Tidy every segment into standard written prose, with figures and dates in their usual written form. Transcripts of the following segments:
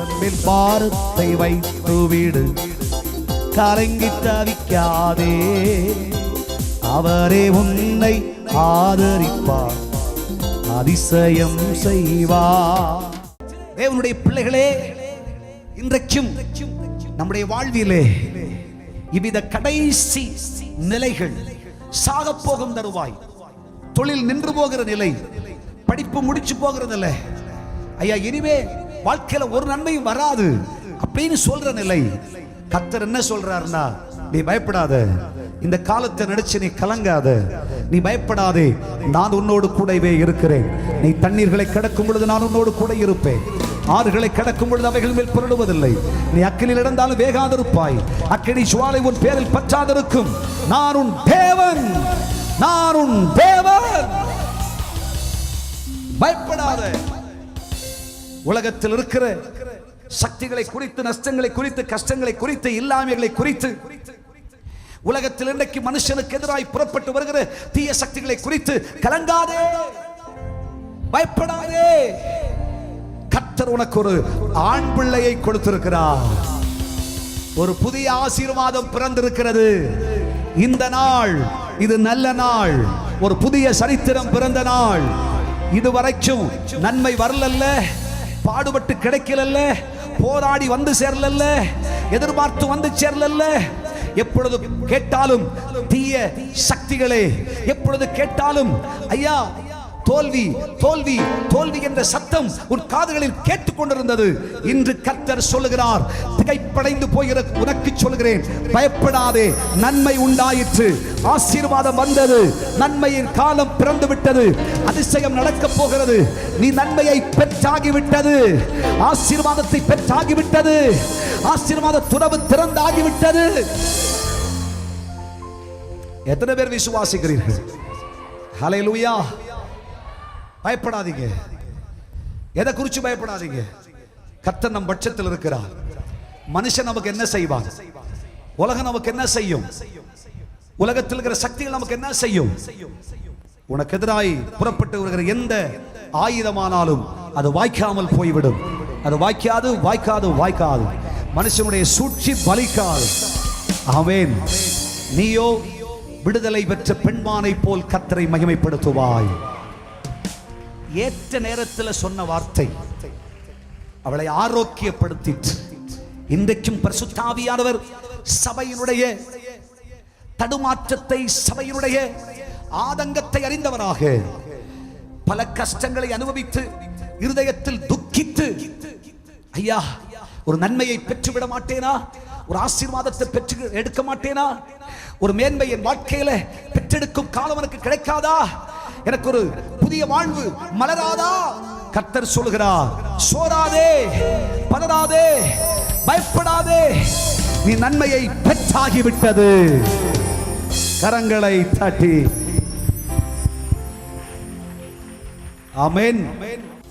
தன்மேல் பாரத்தை வைத்து விடு, கலங்கி தவிக்காதே, அவரே உன்னை ஆதரிப்பார், அதிசயம் செய்வார். தேவனுடைய பிள்ளைகளே, இன்றைக்கும் நம்முடைய வாழ்விலே இவ்வித கடைசி நிலைகள், சாக போகும் தருவாய், தொழில் நின்று போகிற நிலை, படிப்பு முடிச்சு போகிற நிலை, ஐயா இனிமே வாழ்க்கையில ஒரு நன்மையும் வராது அப்படின்னு சொல்ற நிலை. கர்த்தர் என்ன சொல்றாருன்னா, நீ பயப்படாத, இந்த காலத்தை நினைச்சு நீ கலங்காத, நீ பயப்படாதே, நான் உன்னோடு கூடவே இருக்கிறேன். நீ தண்ணீர்களை கடக்கும் பொழுது நான் உன்னோடு கூட இருப்பேன், ஆறுகளை கடக்கும் பொழுது அவைகள் மேல் புரளுவதில்லை, நீ அக்கினில் இடந்தாலும் வேகாதிருப்பாய், அக்கினி ஜுவாலை உன் பேரில் பற்றாதிருக்கும், நான் உன் தேவன், நான் உன் தேவன். பயப்படாத. உலகத்தில் இருக்கிற சக்திகளை குறித்து, நஷ்டங்களை குறித்து, கஷ்டங்களை குறித்து, இல்லாமைகளை குறித்து, உலகத்தில் இன்றைக்கு மனுஷனுக்கு எதிராய் புறப்பட்டு வருகிற தீய சக்திகளை குறித்து கலங்காதே, பயப்படாதே. கர்த்தர் உனக்கு ஒரு ஆண் பிள்ளையை கொடுத்திருக்கிறார், ஒரு புதிய ஆசீர்வாதம் பிறந்திருக்கிறது. இந்த நாள் இது நல்ல நாள், ஒரு புதிய சரித்திரம் பிறந்த நாள். இதுவரைக்கும் நன்மை வரலல்ல, பாடுபட்டு கிடைக்கல, போராடி வந்து சேரல, எதிர்பார்த்து வந்து சேரல. எப்பொழுது கேட்டாலும் தீய சக்திகளே, எப்பொழுது கேட்டாலும் ஐயா தோல்வி தோல்வி தோல்வி என்ற சத்தம் உன் காதுகளில் கேட்டுக்கொண்டிருந்தது. இன்று கர்த்தர் சொல்லுகிறார், திகைப்படைந்து போகிற உனக்கு சொல்கிறேன், பயப்படாதே, நன்மை உண்டாயிற்று, ஆசீர்வாதம் வந்தது, நன்மையின் காலம் பிறந்து விட்டது, அதிசயம் நடக்க போகிறது. நீ நன்மையை பெற்றாகிவிட்டது, ஆசீர்வாதத்தை பெற்றாகிவிட்டது, ஆசீர்வாத துறவு திறந்தாகிவிட்டது. எத்தனை பேர் விசுவாசிக்கிறீர்கள்? ஹல்லேலூயா. பயப்படாதீங்க, எதை குறிச்சு பயப்படாதீங்க. கர்த்தர் நம் பட்சத்தில் இருக்கிறார். மனுஷன் நமக்கு என்ன செய்வான்? உலகம் நமக்கு என்ன செய்யும்? உலகத்தில் இருக்கிற சக்திகள் நமக்கு என்ன செய்யும்? உனக்கு எதிராய் புறப்பட்டு வருகிற எந்த ஆயுதமானாலும் அது வாய்க்காமல் போய்விடும். அது வாய்க்காது வாய்க்காது வாய்க்காது. மனுஷனுடைய சூழ்ச்சி பலிக்காது. ஆமென். நீயோ விடுதலை பெற்ற பெண்மானை போல் கர்த்தரை மகிமைப்படுத்துவாய். ஏற்ற நேரத்தில் சொன்ன வார்த்தை அவளை ஆரோக்கியப்படுத்திற்று. இன்றைக்கும் பரிசுத்த ஆவியானவர் சபையினுடைய தடுமாற்றத்தை, சபையினுடைய ஆதங்கத்தை அறிந்தவராக, பல கஷ்டங்களை அனுபவித்து இருதயத்தில் துக்கித்து, ஐயா ஒரு நன்மையை பெற்றுவிட மாட்டேனா, ஒரு ஆசீர்வாதத்தை பெற்று எடுக்க மாட்டேனா, ஒரு மேன்மை என் வாழ்க்கையில பெற்றெடுக்கும் காலம் எனக்கு கிடைக்காதா, எனக்கு ஒரு புதிய வாழ்வு மலராதா? கர்த்தர் சொல்கிறார், சோராதே, பதறாதே, பயப்படாதே, நீ நன்மையை பெற்றாகிவிட்டது. கரங்களை தட்டி ஆமென்.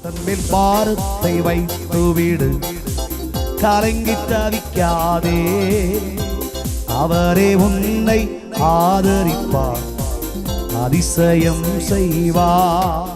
தன்மேல் பாரத்தை வைத்து விடு, கலங்கி தவிக்காதே, அவரே உன்னை ஆதரிப்பார், அதிசயம் செய்வார்.